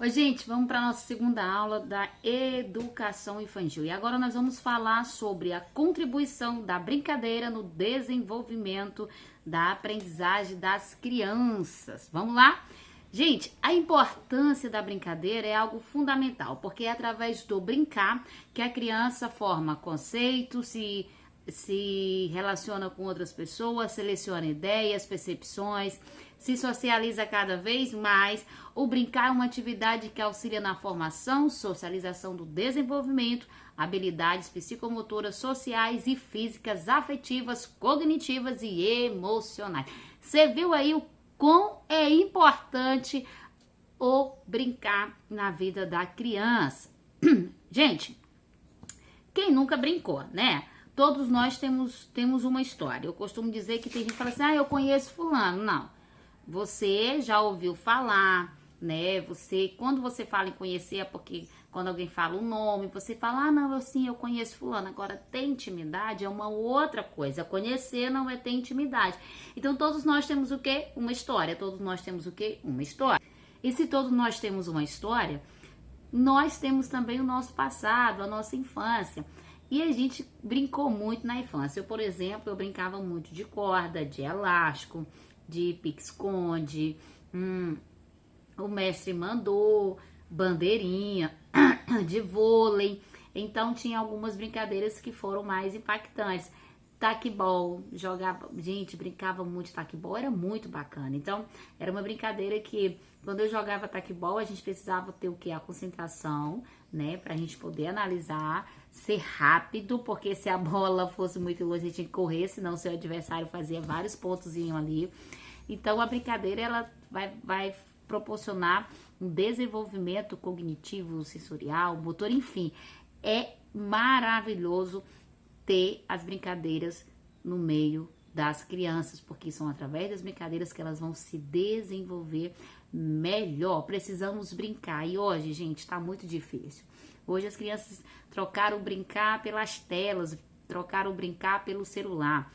Oi, gente, vamos para a nossa segunda aula da educação infantil. E agora nós vamos falar sobre a contribuição da brincadeira no desenvolvimento da aprendizagem das crianças. Vamos lá? Gente, a importância da brincadeira é algo fundamental, porque é através do brincar que a criança forma conceitos, se relaciona com outras pessoas, seleciona ideias, percepções, se socializa cada vez mais. O brincar é uma atividade que auxilia na formação, socialização do desenvolvimento, habilidades psicomotoras, sociais e físicas, afetivas, cognitivas e emocionais. Você viu aí o quão é importante o brincar na vida da criança? Gente, quem nunca brincou, né? Todos nós temos uma história. Eu costumo dizer que tem gente que fala assim, eu conheço fulano. Não. Você já ouviu falar, né? Quando você fala em conhecer, é porque quando alguém fala o nome, você fala, não, eu conheço fulano. Agora, ter intimidade é uma outra coisa. Conhecer não é ter intimidade. Então, todos nós temos o quê? Uma história. Todos nós temos o quê? Uma história. E se todos nós temos uma história, nós temos também o nosso passado, a nossa infância. E a gente brincou muito na infância. Eu, por exemplo, eu brincava muito de corda, de elástico, de pique-esconde, o mestre mandou, bandeirinha, de vôlei. Então tinha algumas brincadeiras que foram mais impactantes. Taquebol, brincava muito de taquebol, era muito bacana. Então, era uma brincadeira que, quando eu jogava taquebol, a gente precisava ter o que? A concentração, né? Pra gente poder analisar, ser rápido, porque se a bola fosse muito longe, a gente tinha que correr, senão seu adversário fazia vários pontos ali. Então, a brincadeira, ela vai proporcionar um desenvolvimento cognitivo, sensorial, motor, enfim. É maravilhoso ter as brincadeiras no meio das crianças, porque são através das brincadeiras que elas vão se desenvolver melhor. Precisamos brincar. E hoje, gente, tá muito difícil. Hoje as crianças trocaram o brincar pelas telas, trocaram o brincar pelo celular.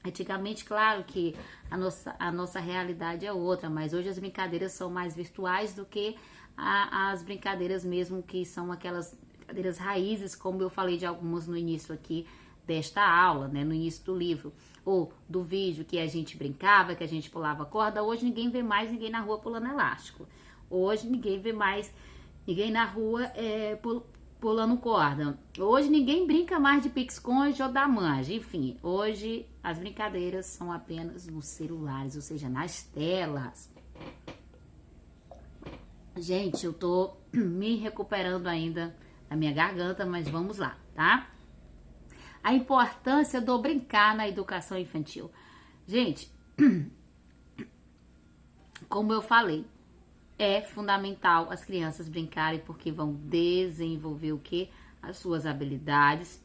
Antigamente, claro que a nossa realidade é outra, mas hoje as brincadeiras são mais virtuais do que as brincadeiras mesmo, que são aquelas brincadeiras raízes, como eu falei de algumas no início aqui desta aula, né, no início do livro, ou do vídeo, que a gente brincava, que a gente pulava corda. Hoje ninguém vê mais ninguém na rua pulando elástico. Hoje ninguém vê mais ninguém na rua pulando corda. Hoje ninguém brinca mais de pique-esconde ou da manja. Enfim, hoje as brincadeiras são apenas nos celulares, ou seja, nas telas. Gente, eu tô me recuperando ainda da minha garganta, mas vamos lá, tá? A importância do brincar na educação infantil. Gente, como eu falei, é fundamental as crianças brincarem, porque vão desenvolver o quê? As suas habilidades.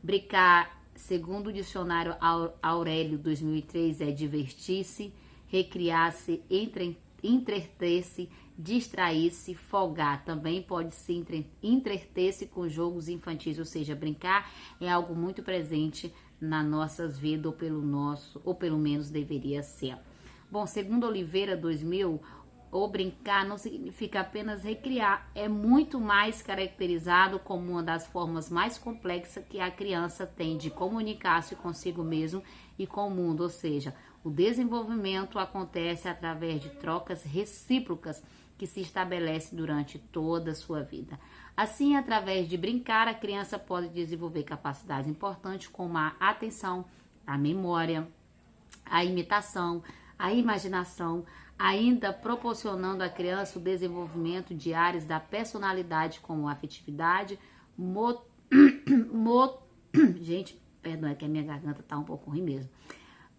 Brincar, segundo o dicionário Aurélio 2003, é divertir-se, recriar-se, entreter-se, distrair-se, folgar. Também pode se entreter-se com jogos infantis, ou seja, brincar é algo muito presente nas nossas vidas, ou pelo menos deveria ser. Bom, segundo Oliveira 2000, o brincar não significa apenas recriar, é muito mais caracterizado como uma das formas mais complexas que a criança tem de comunicar-se consigo mesmo e com o mundo, ou seja, o desenvolvimento acontece através de trocas recíprocas que se estabelece durante toda a sua vida. Assim, através de brincar, a criança pode desenvolver capacidades importantes como a atenção, a memória, a imitação, a imaginação, ainda proporcionando à criança o desenvolvimento de áreas da personalidade como afetividade, gente, perdão, é que a minha garganta tá um pouco ruim mesmo.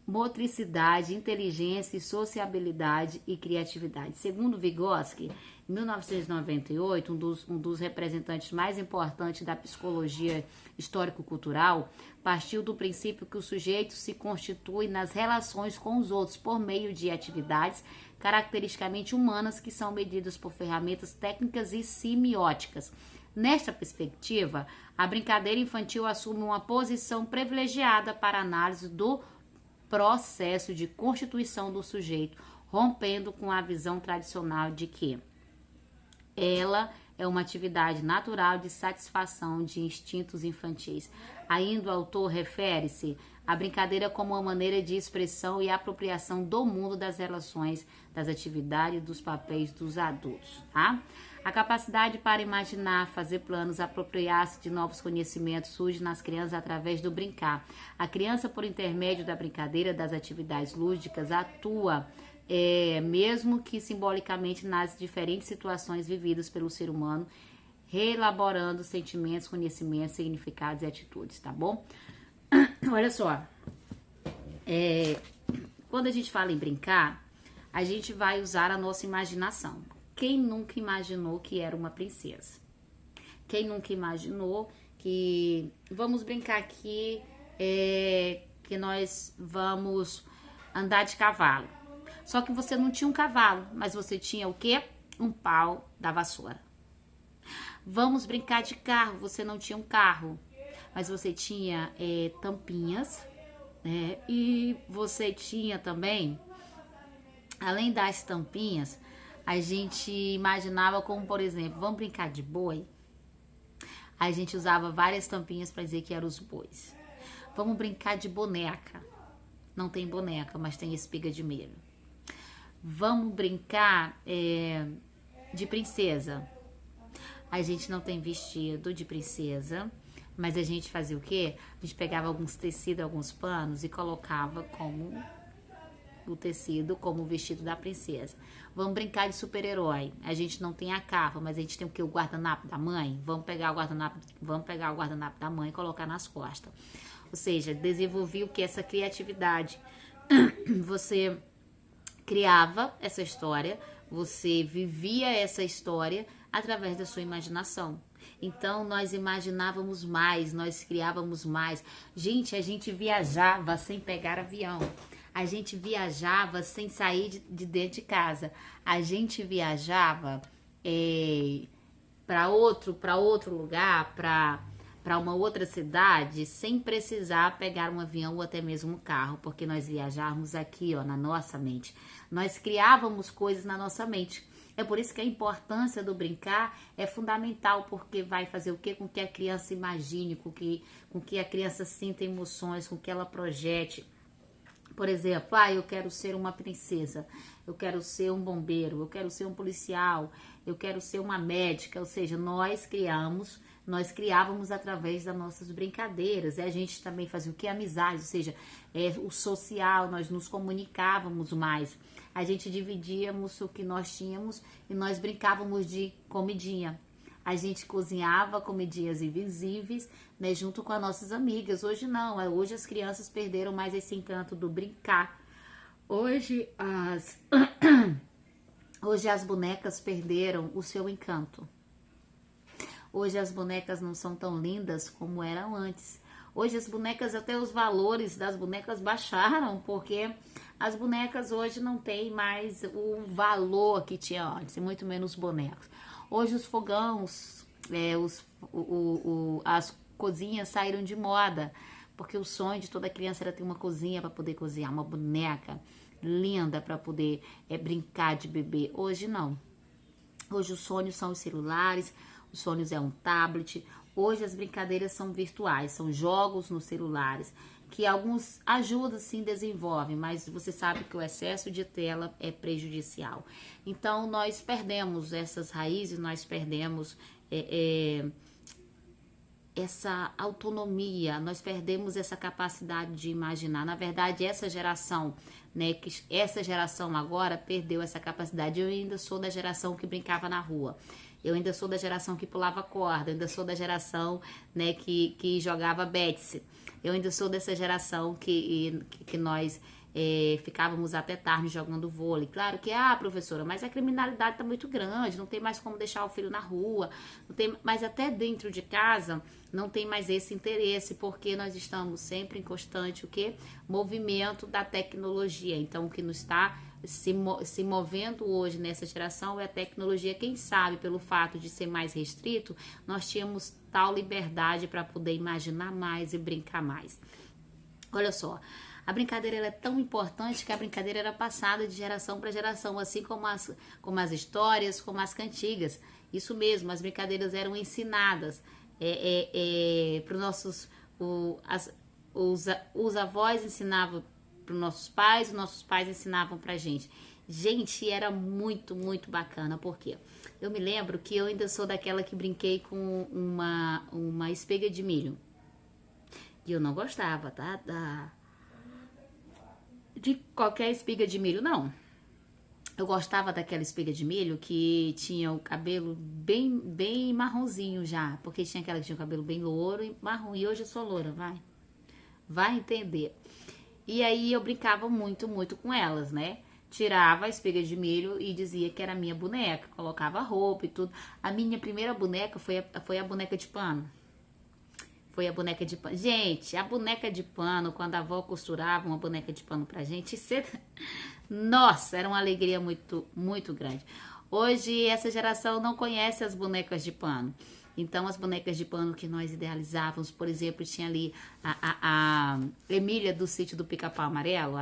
Motricidade, inteligência, sociabilidade e criatividade. Segundo Vygotsky, em 1998, um dos representantes mais importantes da psicologia histórico-cultural, partiu do princípio que o sujeito se constitui nas relações com os outros por meio de atividades caracteristicamente humanas que são medidas por ferramentas técnicas e semióticas. Nesta perspectiva, a brincadeira infantil assume uma posição privilegiada para a análise do processo de constituição do sujeito, rompendo com a visão tradicional de que ela é uma atividade natural de satisfação de instintos infantis. Ainda o autor refere-se à brincadeira como uma maneira de expressão e apropriação do mundo das relações, das atividades e dos papéis dos adultos, tá? A capacidade para imaginar, fazer planos, apropriar-se de novos conhecimentos surge nas crianças através do brincar. A criança, por intermédio da brincadeira, das atividades lúdicas, atua mesmo que simbolicamente nas diferentes situações vividas pelo ser humano, reelaborando sentimentos, conhecimentos, significados e atitudes, tá bom? Olha só, quando a gente fala em brincar, a gente vai usar a nossa imaginação. Quem nunca imaginou que era uma princesa? Quem nunca imaginou que vamos brincar aqui, que nós vamos andar de cavalo? Só que você não tinha um cavalo, mas você tinha o quê? Um pau da vassoura. Vamos brincar de carro, você não tinha um carro, mas você tinha tampinhas, né? E você tinha também, além das tampinhas, a gente imaginava como, por exemplo, vamos brincar de boi? A gente usava várias tampinhas para dizer que eram os bois. Vamos brincar de boneca. Não tem boneca, mas tem espiga de milho. Vamos brincar de princesa. A gente não tem vestido de princesa, mas a gente fazia o quê? A gente pegava alguns tecidos, alguns panos e colocava como o tecido, como o vestido da princesa. Vamos brincar de super-herói. A gente não tem a capa, mas a gente tem o quê? O guardanapo da mãe. Vamos pegar o guardanapo da mãe e colocar nas costas. Ou seja, desenvolvi o que? Essa criatividade. Você criava essa história, você vivia essa história através da sua imaginação. Então, nós imaginávamos mais, nós criávamos mais. Gente, a gente viajava sem pegar avião. A gente viajava sem sair de dentro de casa. A gente viajava para outro lugar, para uma outra cidade, sem precisar pegar um avião ou até mesmo um carro, porque nós viajávamos aqui, ó, na nossa mente. Nós criávamos coisas na nossa mente. É por isso que a importância do brincar é fundamental, porque vai fazer o quê? Com que a criança imagine, com que a criança sinta emoções, com que ela projete. Por exemplo, eu quero ser uma princesa, eu quero ser um bombeiro, eu quero ser um policial, eu quero ser uma médica. Ou seja, nós criávamos através das nossas brincadeiras. E a gente também fazia o que? Amizade, ou seja, o social, nós nos comunicávamos mais. A gente dividíamos o que nós tínhamos e nós brincávamos de comidinha. A gente cozinhava comidinhas invisíveis, né, junto com as nossas amigas. Hoje não, hoje as crianças perderam mais esse encanto do brincar. Hoje as bonecas perderam o seu encanto. Hoje as bonecas não são tão lindas como eram antes. Hoje as bonecas, até os valores das bonecas baixaram, porque as bonecas hoje não têm mais o valor que tinha antes, e muito menos bonecos. Hoje os fogões, as cozinhas saíram de moda, porque o sonho de toda criança era ter uma cozinha para poder cozinhar, uma boneca linda para poder brincar de bebê. Hoje não. Hoje os sonhos são os celulares, os sonhos é um tablet. Hoje as brincadeiras são virtuais, são jogos nos celulares, que alguns ajudam, sim, desenvolvem, mas você sabe que o excesso de tela é prejudicial. Então, nós perdemos essas raízes, nós perdemos essa autonomia, nós perdemos essa capacidade de imaginar. Na verdade, essa geração agora perdeu essa capacidade. Eu ainda sou da geração que brincava na rua. Eu ainda sou da geração que pulava corda, eu ainda sou da geração, né, que jogava bets. Eu ainda sou dessa geração que nós ficávamos até tarde jogando vôlei. Claro que, professora, mas a criminalidade está muito grande, não tem mais como deixar o filho na rua, mas até dentro de casa não tem mais esse interesse, porque nós estamos sempre em constante movimento da tecnologia. Então, o que nos está se movendo hoje nessa geração é a tecnologia. Quem sabe, pelo fato de ser mais restrito, nós tínhamos tal liberdade para poder imaginar mais e brincar mais. Olha só, A brincadeira ela é tão importante que a brincadeira era passada de geração para geração, assim como as histórias, como as cantigas. Isso mesmo, as brincadeiras eram ensinadas para os nossos... os avós ensinavam para os nossos pais ensinavam para gente. Gente, era muito, muito bacana, porque eu me lembro que eu ainda sou daquela que brinquei com uma espiga de milho. E eu não gostava, tá? De qualquer espiga de milho, não. Eu gostava daquela espiga de milho que tinha o cabelo bem, bem marronzinho já. Porque tinha aquela que tinha o cabelo bem louro e marrom. E hoje eu sou loura, vai entender. E aí eu brincava muito, muito com elas, né? Tirava a espiga de milho e dizia que era a minha boneca. Colocava roupa e tudo. A minha primeira boneca foi a boneca de pano. Foi a boneca de pano. Gente, a boneca de pano, quando a avó costurava uma boneca de pano pra gente, nossa, era uma alegria muito, muito grande. Hoje, essa geração não conhece as bonecas de pano. Então, as bonecas de pano que nós idealizávamos, por exemplo, tinha ali a Emília do sítio do Pica-Pau Amarelo.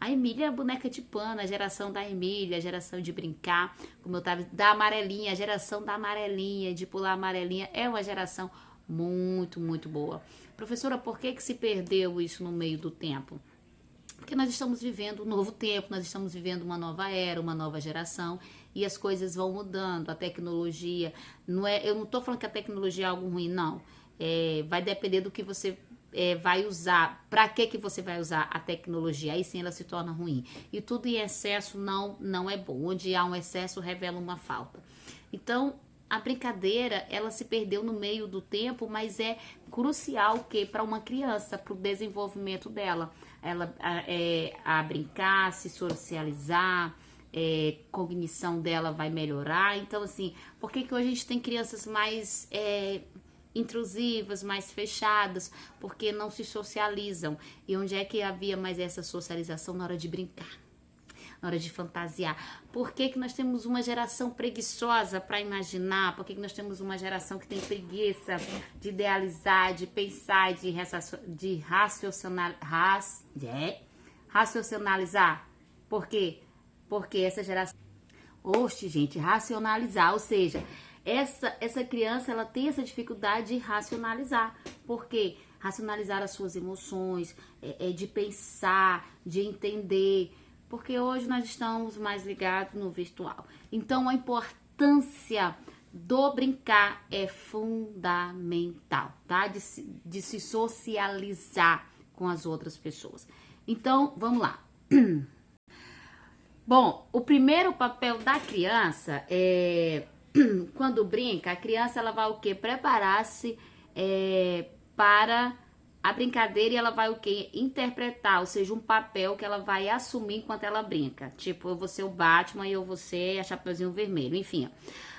A Emília é a boneca de pano, a geração da Emília, a geração de brincar, como eu tava, da amarelinha, a geração da amarelinha, de pular amarelinha, é uma geração muito, muito boa. Professora, por que se perdeu isso no meio do tempo? Porque nós estamos vivendo um novo tempo, nós estamos vivendo uma nova era, uma nova geração, e as coisas vão mudando, a tecnologia, eu não estou falando que a tecnologia é algo ruim, não. Vai depender do que você vai usar, para que você vai usar a tecnologia, aí sim ela se torna ruim. E tudo em excesso não é bom, onde há um excesso revela uma falta. Então, a brincadeira, ela se perdeu no meio do tempo, mas é crucial que para uma criança, para o desenvolvimento dela, ela a brincar, se socializar, cognição dela vai melhorar. Então, assim, por que hoje a gente tem crianças mais intrusivas, mais fechadas? Porque não se socializam. E onde é que havia mais essa socialização? Na hora de brincar, na hora de fantasiar. Por que nós temos uma geração preguiçosa para imaginar? Por que nós temos uma geração que tem preguiça de idealizar, de pensar, de racionalizar? Por quê? Porque essa geração... Oxe, gente, racionalizar, ou seja, essa criança, ela tem essa dificuldade de racionalizar. Por quê? Racionalizar as suas emoções, de pensar, de entender... Porque hoje nós estamos mais ligados no virtual. Então, a importância do brincar é fundamental, tá? De se socializar com as outras pessoas. Então, vamos lá. Bom, o primeiro papel da criança é... Quando brinca, a criança ela vai o quê? Preparar-se para... a brincadeira, ela vai o quê? Interpretar, ou seja, um papel que ela vai assumir enquanto ela brinca. Tipo, eu vou ser o Batman e eu vou ser a Chapeuzinho Vermelho, enfim.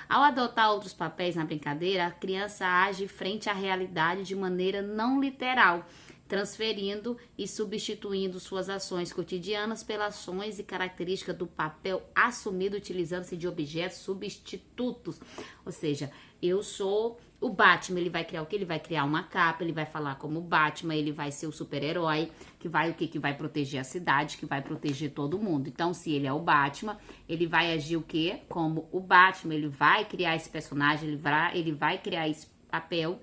Ao adotar outros papéis na brincadeira, a criança age frente à realidade de maneira não literal, transferindo e substituindo suas ações cotidianas pelas ações e características do papel assumido utilizando-se de objetos substitutos. Ou seja, eu sou o Batman, ele vai criar o quê? Ele vai criar uma capa, ele vai falar como o Batman, ele vai ser o super-herói, que vai o quê? Que vai proteger a cidade, que vai proteger todo mundo. Então, se ele é o Batman, ele vai agir o quê? Como o Batman, ele vai criar esse personagem, ele vai criar esse papel.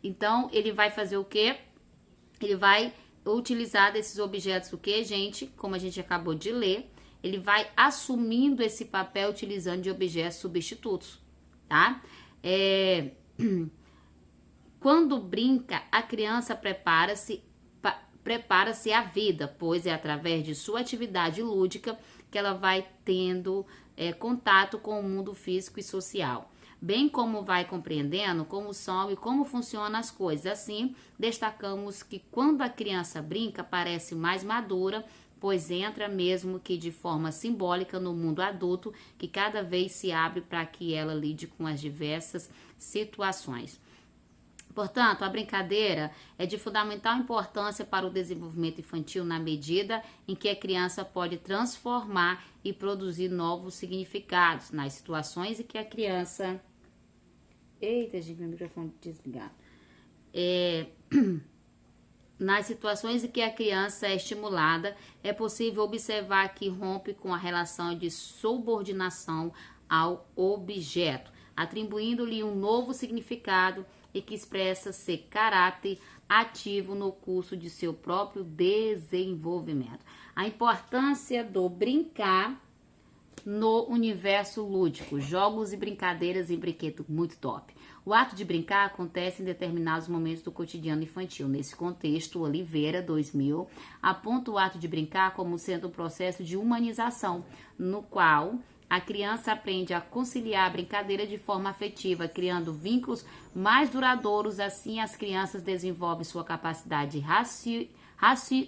Então, ele vai fazer o quê? Ele vai utilizar desses objetos o quê, gente? Como a gente acabou de ler, ele vai assumindo esse papel utilizando de objetos substitutos, tá? Quando brinca, a criança prepara-se à vida, pois é através de sua atividade lúdica que ela vai tendo contato com o mundo físico e social, bem como vai compreendendo como são e como funcionam as coisas. Assim, destacamos que quando a criança brinca, parece mais madura, pois entra mesmo que de forma simbólica no mundo adulto, que cada vez se abre para que ela lide com as diversas situações. Portanto, a brincadeira é de fundamental importância para o desenvolvimento infantil na medida em que a criança pode transformar e produzir novos significados nas situações em que a criança... Eita, gente, meu microfone desligado. nas situações em que a criança é estimulada, é possível observar que rompe com a relação de subordinação ao objeto, atribuindo-lhe um novo significado e que expressa seu caráter ativo no curso de seu próprio desenvolvimento. A importância do brincar no universo lúdico, jogos e brincadeiras em brinquedo muito top. O ato de brincar acontece em determinados momentos do cotidiano infantil. Nesse contexto, Oliveira, 2000, aponta o ato de brincar como sendo um processo de humanização, no qual a criança aprende a conciliar a brincadeira de forma afetiva, criando vínculos mais duradouros. Assim, as crianças desenvolvem sua capacidade de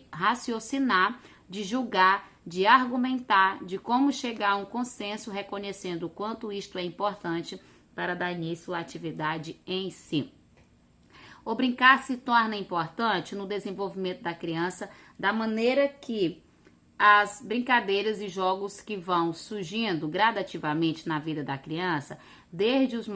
raciocinar, de julgar, de argumentar, de como chegar a um consenso, reconhecendo o quanto isto é importante para dar início à atividade em si. O brincar se torna importante no desenvolvimento da criança, da maneira que as brincadeiras e jogos que vão surgindo gradativamente na vida da criança, desde os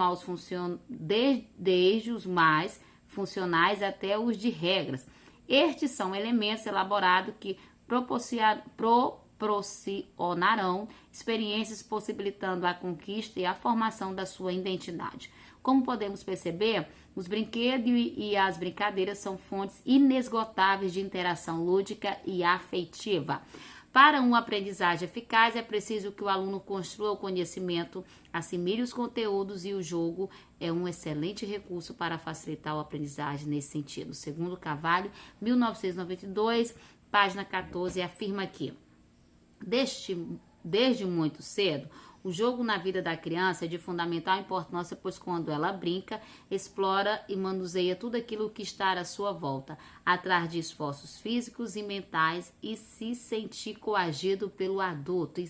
mais funcionais até os de regras. Estes são elementos elaborados que proporcionarão experiências possibilitando a conquista e a formação da sua identidade. Como podemos perceber, os brinquedos e as brincadeiras são fontes inesgotáveis de interação lúdica e afetiva. Para uma aprendizagem eficaz, é preciso que o aluno construa o conhecimento, assimile os conteúdos, e o jogo é um excelente recurso para facilitar a aprendizagem nesse sentido. Segundo Carvalho, 1992, página 14, afirma que desde muito cedo, o jogo na vida da criança é de fundamental importância, pois quando ela brinca, explora e manuseia tudo aquilo que está à sua volta, atrás de esforços físicos e mentais, e se sentir coagido pelo adulto.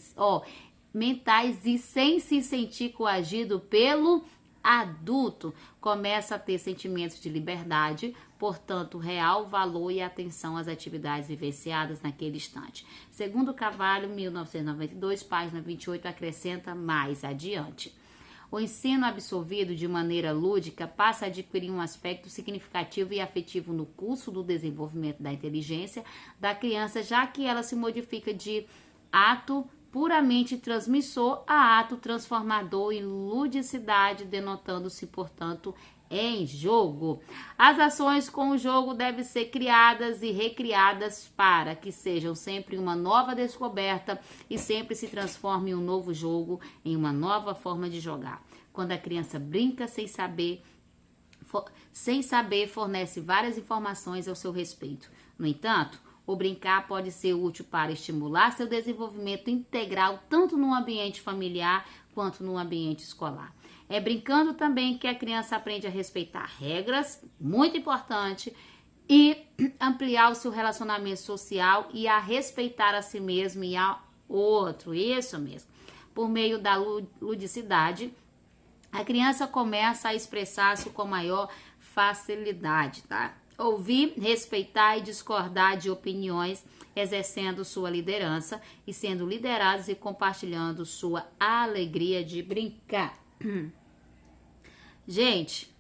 Mentais e sem se sentir coagido pelo adulto, começa a ter sentimentos de liberdade, portanto, real valor e atenção às atividades vivenciadas naquele instante. Segundo Carvalho, 1992, página 28, acrescenta mais adiante. O ensino absorvido de maneira lúdica passa a adquirir um aspecto significativo e afetivo no curso do desenvolvimento da inteligência da criança, já que ela se modifica de ato puramente transmissor a ato transformador e ludicidade, denotando-se, portanto, em jogo. As ações com o jogo devem ser criadas e recriadas para que sejam sempre uma nova descoberta e sempre se transforme um novo jogo em uma nova forma de jogar. Quando a criança brinca sem saber, fornece várias informações ao seu respeito. No entanto, o brincar pode ser útil para estimular seu desenvolvimento integral, tanto no ambiente familiar quanto no ambiente escolar. É brincando também que a criança aprende a respeitar regras, muito importante, e ampliar o seu relacionamento social e a respeitar a si mesmo e ao outro. Isso mesmo. Por meio da ludicidade, a criança começa a expressar-se com maior facilidade, tá? Ouvir, respeitar e discordar de opiniões, exercendo sua liderança e sendo liderados e compartilhando sua alegria de brincar. Gente,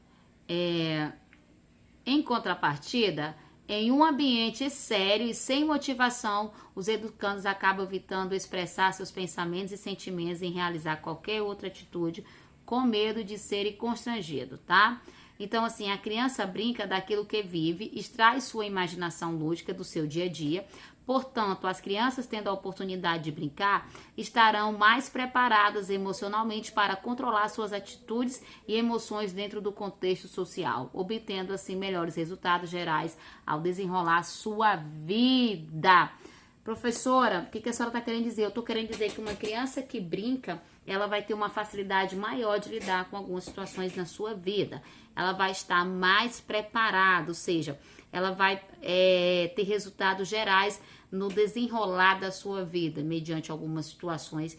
em contrapartida, em um ambiente sério e sem motivação, os educandos acabam evitando expressar seus pensamentos e sentimentos em realizar qualquer outra atitude com medo de serem constrangidos, tá? Então, assim, a criança brinca daquilo que vive, extrai sua imaginação lúdica do seu dia a dia. Portanto, as crianças tendo a oportunidade de brincar estarão mais preparadas emocionalmente para controlar suas atitudes e emoções dentro do contexto social, obtendo assim melhores resultados gerais ao desenrolar sua vida. Professora, o que a senhora está querendo dizer? Eu estou querendo dizer que uma criança que brinca, ela vai ter uma facilidade maior de lidar com algumas situações na sua vida. Ela vai estar mais preparada, ou seja, ela vai ter resultados gerais no desenrolar da sua vida, mediante algumas situações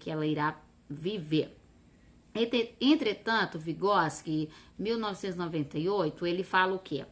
que ela irá viver. Entretanto, Vygotsky, 1998, ele fala o quê?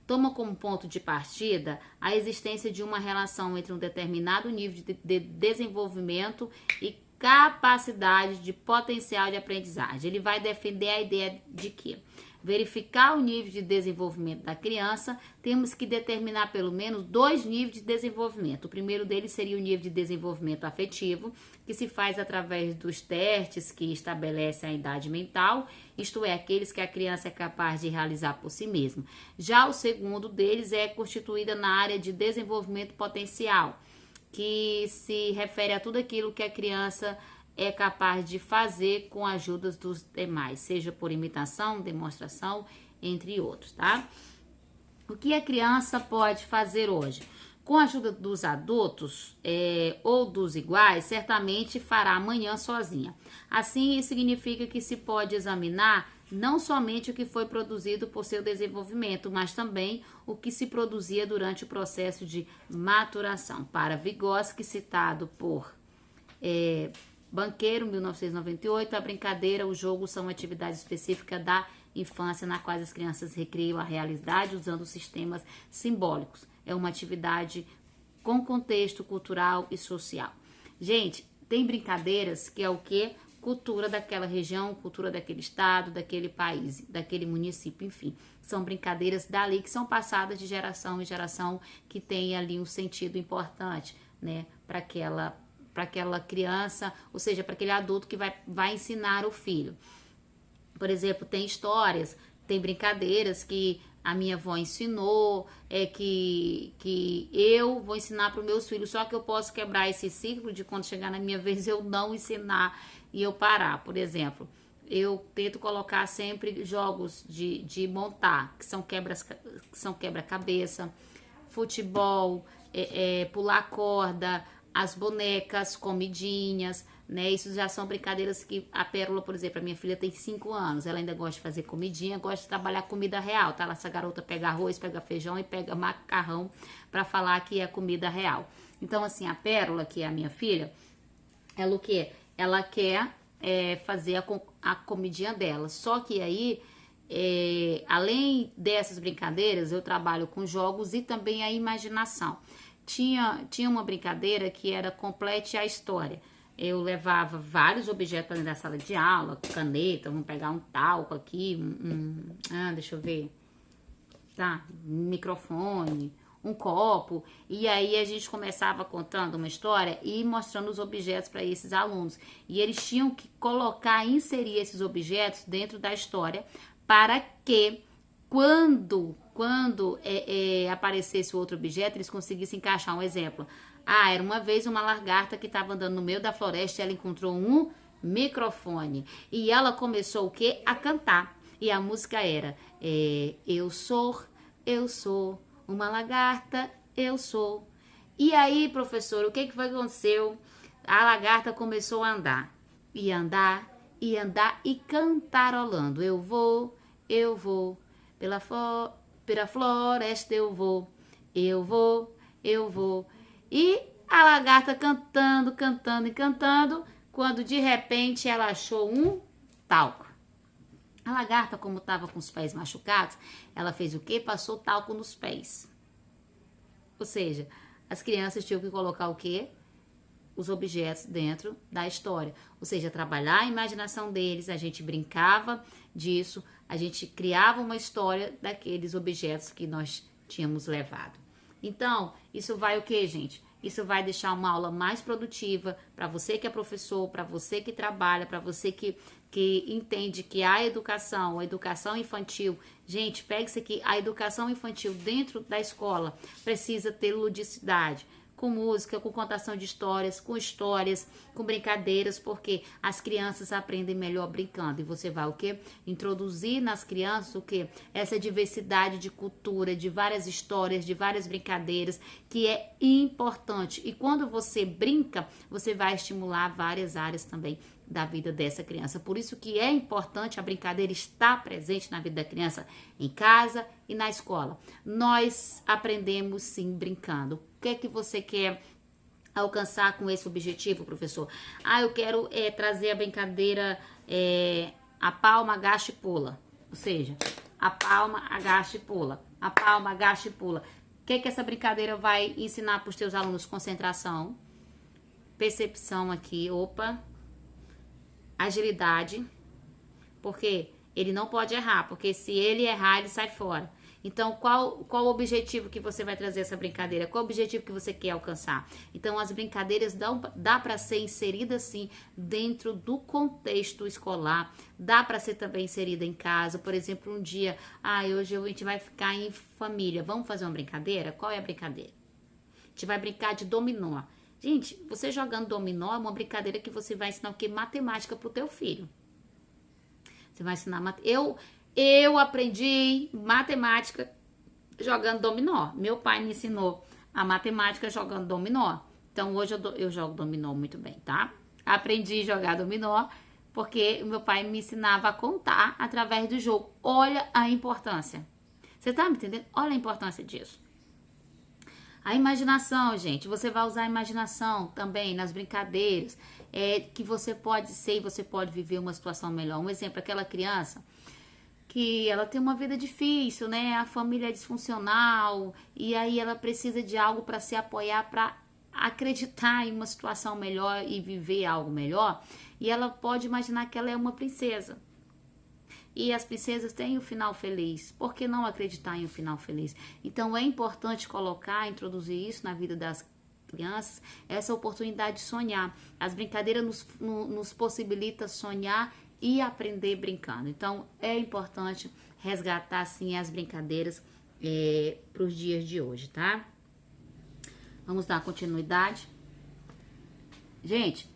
Toma como ponto de partida a existência de uma relação entre um determinado nível de desenvolvimento e capacidade, de potencial de aprendizagem. Ele vai defender a ideia de que verificar o nível de desenvolvimento da criança, temos que determinar pelo menos 2 níveis de desenvolvimento. O primeiro deles seria o nível de desenvolvimento afetivo, que se faz através dos testes que estabelecem a idade mental, isto é, aqueles que a criança é capaz de realizar por si mesma. Já o segundo deles é constituída na área de desenvolvimento potencial, que se refere a tudo aquilo que a criança é capaz de fazer com a ajuda dos demais, seja por imitação, demonstração, entre outros, tá? O que a criança pode fazer hoje? Com a ajuda dos adultos ou dos iguais, certamente fará amanhã sozinha. Assim, isso significa que se pode examinar não somente o que foi produzido por seu desenvolvimento, mas também o que se produzia durante o processo de maturação. Para Vygotsky, citado por Banqueiro, 1998, a brincadeira, o jogo são atividades específicas da infância na quais as crianças recriam a realidade usando sistemas simbólicos. É uma atividade com contexto cultural e social. Gente, tem brincadeiras que é o quê? Cultura daquela região, cultura daquele estado, daquele país, daquele município, enfim. São brincadeiras dali que são passadas de geração em geração, que tem ali um sentido importante, né, para aquela criança, ou seja, para aquele adulto que vai ensinar o filho. Por exemplo, tem histórias, tem brincadeiras que a minha avó ensinou, que eu vou ensinar para os meus filhos, só que eu posso quebrar esse ciclo de quando chegar na minha vez eu não ensinar e eu parar. Por exemplo, eu tento colocar sempre jogos de montar, que são quebra-cabeça, futebol, pular corda, as bonecas, comidinhas, né? Isso já são brincadeiras que a Pérola, por exemplo, a minha filha tem 5 anos, ela ainda gosta de fazer comidinha, gosta de trabalhar comida real, tá? Essa garota pega arroz, pega feijão e pega macarrão para falar que é comida real. Então, assim, a Pérola, que é a minha filha, ela o quê? Ela quer fazer a comidinha dela, só que aí, além dessas brincadeiras, eu trabalho com jogos e também a imaginação. Tinha uma brincadeira que era complete a história. Eu levava vários objetos para dentro da sala de aula, caneta, vamos pegar um talco aqui, deixa eu ver, tá? Microfone, um copo, e aí a gente começava contando uma história e mostrando os objetos para esses alunos. E eles tinham que colocar, inserir esses objetos dentro da história para que quando aparecesse outro objeto, eles conseguissem encaixar um exemplo. Era uma vez uma lagarta que estava andando no meio da floresta e ela encontrou um microfone. E ela começou o quê? A cantar. E a música era eu sou uma lagarta, eu sou. E aí, professor, o que foi que aconteceu? A lagarta começou a andar. E andar, e andar, e cantarolando. Eu vou, pela floresta eu vou. E a lagarta cantando, cantando e cantando, quando de repente ela achou um talco. A lagarta, como estava com os pés machucados, ela fez o quê? Passou talco nos pés. Ou seja, as crianças tinham que colocar o quê? Os objetos dentro da história. Ou seja, trabalhar a imaginação deles, a gente brincava disso, a gente criava uma história daqueles objetos que nós tínhamos levado. Então, isso vai o quê, gente? Isso vai deixar uma aula mais produtiva para você que é professor, para você que trabalha, para você que entende que a educação infantil, gente, pega isso aqui, a educação infantil dentro da escola precisa ter ludicidade, com música, com contação de histórias, com brincadeiras, porque as crianças aprendem melhor brincando. E você vai o quê? Introduzir nas crianças o quê? Essa diversidade de cultura, de várias histórias, de várias brincadeiras, que é importante. E quando você brinca, você vai estimular várias áreas também da vida dessa criança. Por isso que é importante a brincadeira estar presente na vida da criança, em casa e na escola. Nós aprendemos sim brincando. O que é que você quer alcançar com esse objetivo, professor? Eu quero trazer a brincadeira a palma, agacha e pula. Ou seja, a palma, agacha e pula. A palma, agacha e pula. O que é que essa brincadeira vai ensinar para os teus alunos? Concentração, percepção aqui, agilidade, porque ele não pode errar, porque se ele errar, ele sai fora. Então, qual o objetivo que você vai trazer essa brincadeira? Qual o objetivo que você quer alcançar? Então, as brincadeiras dá para ser inserida, sim, dentro do contexto escolar. Dá para ser também inserida em casa. Por exemplo, um dia, hoje a gente vai ficar em família. Vamos fazer uma brincadeira? Qual é a brincadeira? A gente vai brincar de dominó. Gente, você jogando dominó é uma brincadeira que você vai ensinar o quê? Matemática pro teu filho. Você vai ensinar Eu aprendi matemática jogando dominó. Meu pai me ensinou a matemática jogando dominó. Então, hoje eu jogo dominó muito bem, tá? Aprendi a jogar dominó porque meu pai me ensinava a contar através do jogo. Olha a importância. Você tá me entendendo? Olha a importância disso. A imaginação, gente. Você vai usar a imaginação também nas brincadeiras. Que você pode ser e você pode viver uma situação melhor. Um exemplo, aquela criança que ela tem uma vida difícil, né? A família é disfuncional e aí ela precisa de algo para se apoiar, para acreditar em uma situação melhor e viver algo melhor. E ela pode imaginar que ela é uma princesa. E as princesas têm o final feliz. Por que não acreditar em um final feliz? Então é importante introduzir isso na vida das crianças, essa oportunidade de sonhar. As brincadeiras nos possibilitam sonhar e aprender brincando. Então, é importante resgatar, sim, as brincadeiras para os dias de hoje, tá? Vamos dar continuidade. Gente,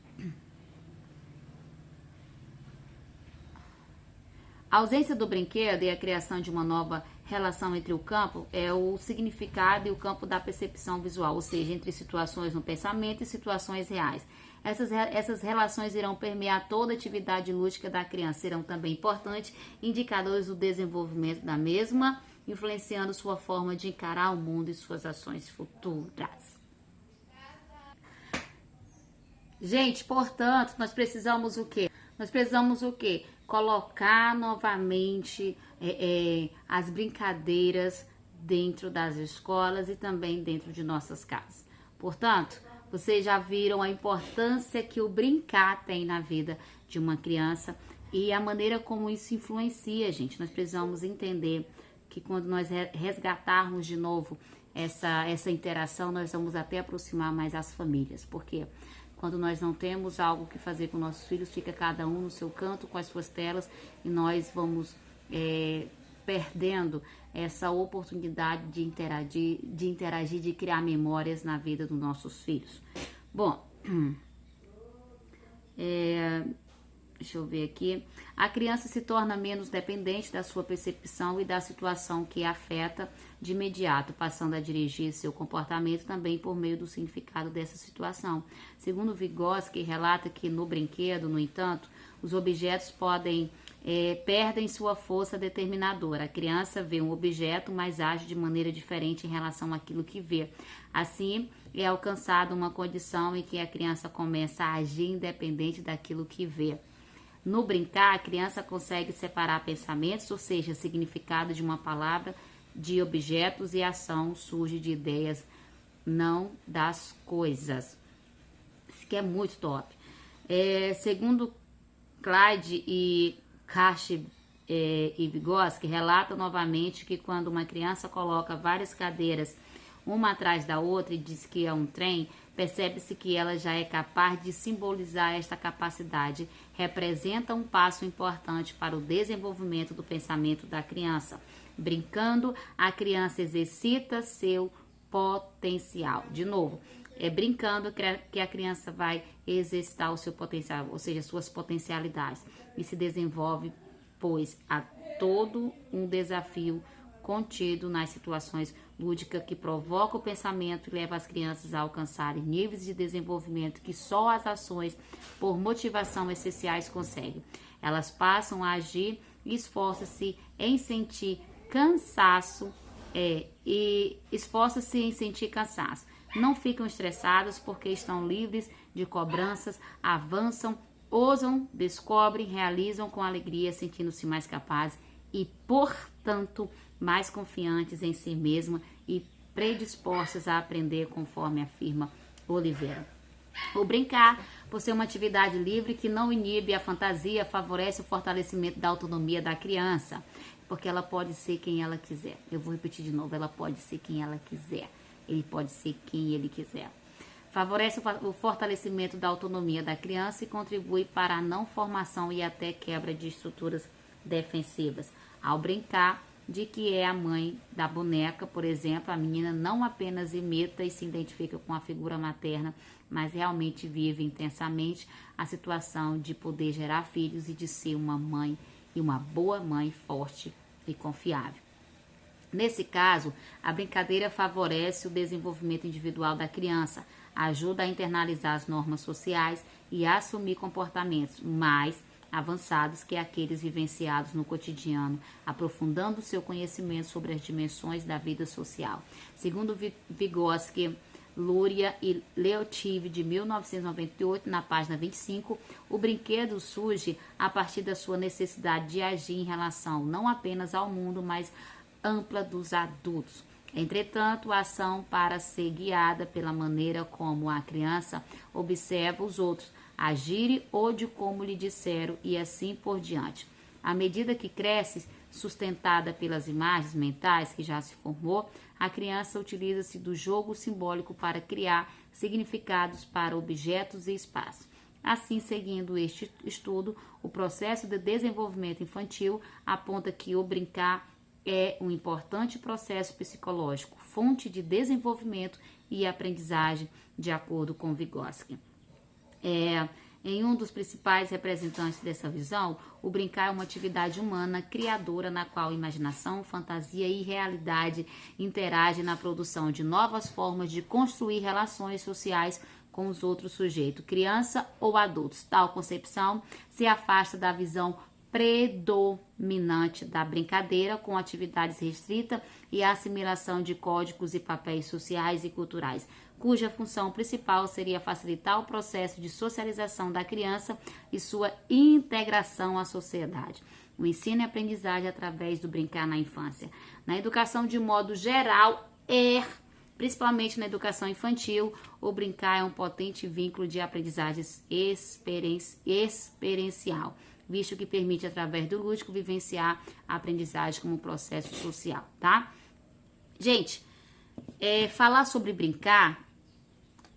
a ausência do brinquedo e a criação de uma nova relação entre o campo é o significado e o campo da percepção visual, ou seja, entre situações no pensamento e situações reais. Essas relações irão permear toda a atividade lúdica da criança, serão também importantes indicadores do desenvolvimento da mesma, influenciando sua forma de encarar o mundo e suas ações futuras. Gente, portanto, nós precisamos o quê? Colocar novamente as brincadeiras dentro das escolas e também dentro de nossas casas. Portanto, vocês já viram a importância que o brincar tem na vida de uma criança e a maneira como isso influencia, gente. Nós precisamos entender que quando nós resgatarmos de novo essa interação, nós vamos até aproximar mais as famílias. Por quê? Quando nós não temos algo que fazer com nossos filhos, fica cada um no seu canto com as suas telas e nós vamos perdendo essa oportunidade de interagir, de criar memórias na vida dos nossos filhos. Bom, deixa eu ver aqui. A criança se torna menos dependente da sua percepção e da situação que a afeta de imediato, passando a dirigir seu comportamento também por meio do significado dessa situação. Segundo Vygotsky, relata que no brinquedo, no entanto, os objetos perdem sua força determinadora. A criança vê um objeto, mas age de maneira diferente em relação àquilo que vê. Assim, é alcançada uma condição em que a criança começa a agir independente daquilo que vê. No brincar, a criança consegue separar pensamentos, ou seja, significado de uma palavra, de objetos, e ação surge de ideias, não das coisas. Isso que é muito top. Segundo Clyde e Kashi e Vygotsky, relata novamente que quando uma criança coloca várias cadeiras uma atrás da outra e diz que é um trem, percebe-se que ela já é capaz de simbolizar esta capacidade. Representa um passo importante para o desenvolvimento do pensamento da criança. Brincando, a criança exercita seu potencial. De novo, é brincando que a criança vai exercitar o seu potencial, ou seja, suas potencialidades, e se desenvolve, pois há todo um desafio contido nas situações lúdicas que provoca o pensamento e leva as crianças a alcançarem níveis de desenvolvimento que só as ações por motivação essenciais conseguem. Elas passam a agir e esforçam-se em sentir cansaço Não ficam estressadas porque estão livres de cobranças, avançam, ousam, descobrem, realizam com alegria, sentindo-se mais capazes e, portanto, mais confiantes em si mesma e predispostas a aprender, conforme afirma Oliveira. O brincar por ser uma atividade livre que não inibe a fantasia, favorece o fortalecimento da autonomia da criança, porque ela pode ser quem ela quiser. Eu vou repetir de novo, ela pode ser quem ela quiser. Ele pode ser quem ele quiser. Favorece o fortalecimento da autonomia da criança e contribui para a não formação e até quebra de estruturas defensivas. Ao brincar de que é a mãe da boneca, por exemplo, a menina não apenas imita e se identifica com a figura materna, mas realmente vive intensamente a situação de poder gerar filhos e de ser uma mãe e uma boa mãe forte e confiável. Nesse caso, a brincadeira favorece o desenvolvimento individual da criança, ajuda a internalizar as normas sociais e a assumir comportamentos mais avançados que aqueles vivenciados no cotidiano, aprofundando seu conhecimento sobre as dimensões da vida social. Segundo Vygotsky, Luria e Leotiv, de 1998, na página 25, o brinquedo surge a partir da sua necessidade de agir em relação não apenas ao mundo, mas ampla dos adultos. Entretanto, a ação para ser guiada pela maneira como a criança observa os outros agirem ou de como lhe disseram e assim por diante. À medida que cresce, sustentada pelas imagens mentais que já se formou, a criança utiliza-se do jogo simbólico para criar significados para objetos e espaços. Assim, seguindo este estudo, o processo de desenvolvimento infantil aponta que o brincar é um importante processo psicológico, fonte de desenvolvimento e aprendizagem, de acordo com Vygotsky. Em um dos principais representantes dessa visão, o brincar é uma atividade humana criadora na qual imaginação, fantasia e realidade interagem na produção de novas formas de construir relações sociais com os outros sujeitos, criança ou adultos. Tal concepção se afasta da visão predominante da brincadeira, com atividades restritas e a assimilação de códigos e papéis sociais e culturais, cuja função principal seria facilitar o processo de socialização da criança e sua integração à sociedade. O ensino e aprendizagem através do brincar na infância. Na educação de modo geral, principalmente na educação infantil, o brincar é um potente vínculo de aprendizagem experiencial, visto que permite, através do lúdico, vivenciar a aprendizagem como um processo social, tá? Gente, falar sobre brincar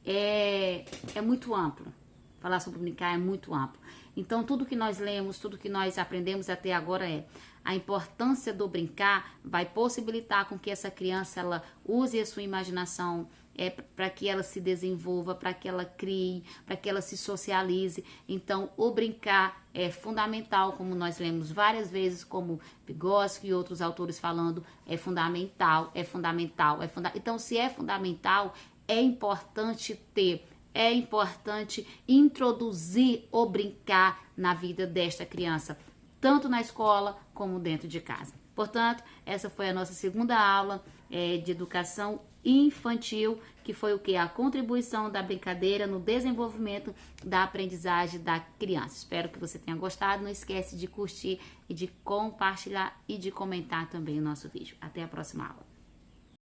é muito amplo. Falar sobre brincar é muito amplo. Então, tudo que nós lemos, tudo que nós aprendemos até agora a importância do brincar vai possibilitar com que essa criança ela use a sua imaginação, para que ela se desenvolva, para que ela crie, para que ela se socialize. Então, o brincar é fundamental, como nós lemos várias vezes, como Vygotsky e outros autores falando, é fundamental. Então, se é fundamental, é importante introduzir o brincar na vida desta criança, tanto na escola como dentro de casa. Portanto, essa foi a nossa segunda aula de educação infantil, que foi o que? A contribuição da brincadeira no desenvolvimento da aprendizagem da criança. Espero que você tenha gostado. Não esquece de curtir e de compartilhar e de comentar também o nosso vídeo. Até a próxima aula.